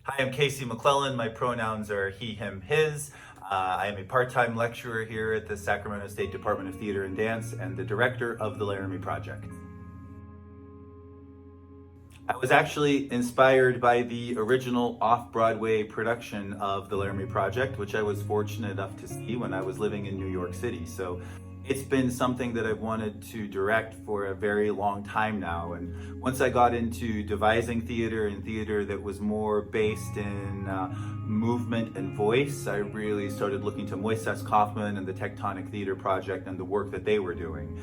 Hi, I'm Casey McClellan. My pronouns are he, him, his. I am a part-time lecturer here at the Sacramento State Department of Theater and Dance and the director of the Laramie Project. I was actually inspired by the original off-Broadway production of the Laramie Project, which I was fortunate enough to see when I was living in New York City. So it's been something that I've wanted to direct for a very long time now. And once I got into devising theater and theater that was more based in movement and voice, I really started looking to Moises Kaufman and the Tectonic Theater Project and the work that they were doing.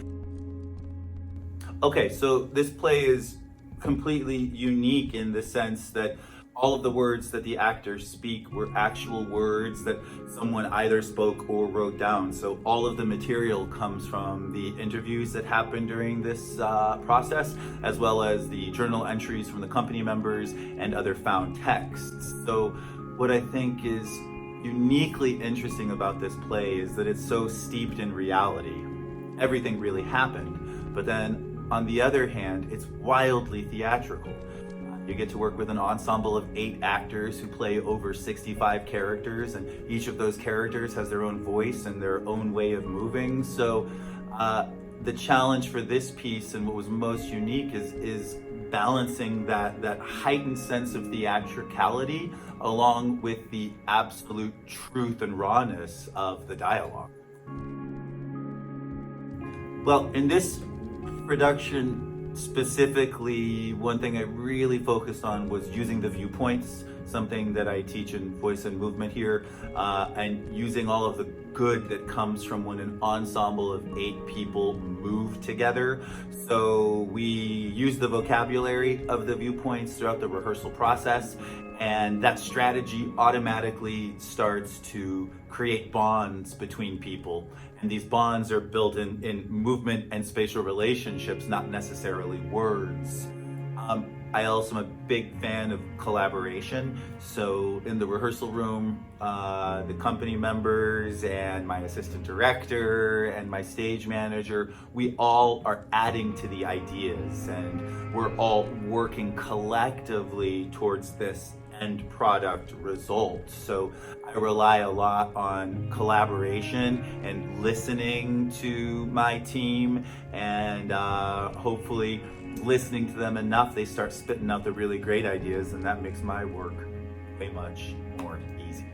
Okay, so this play is completely unique in the sense that all of the words that the actors speak were actual words that someone either spoke or wrote down. So all of the material comes from the interviews that happened during this process, as well as the journal entries from the company members and other found texts. So what I think is uniquely interesting about this play is that it's so steeped in reality. Everything really happened, but then on the other hand, it's wildly theatrical. You get to work with an ensemble of 8 actors who play over 65 characters, and each of those characters has their own voice and their own way of moving. So the challenge for this piece and what was most unique is balancing that heightened sense of theatricality along with the absolute truth and rawness of the dialogue. Well, in this production specifically, one thing I really focused on was using the viewpoints, something that I teach in voice and movement here, and using all of the good that comes from when an ensemble of 8 people move together. So we use the vocabulary of the viewpoints throughout the rehearsal process, and that strategy automatically starts to create bonds between people. And these bonds are built in movement and spatial relationships, not necessarily words. I also am a big fan of collaboration. So in the rehearsal room, the company members and my assistant director and my stage manager, we all are adding to the ideas, and we're all working collectively towards this end product result. So I rely a lot on collaboration and listening to my team, and hopefully listening to them enough, they start spitting out the really great ideas, and that makes my work way much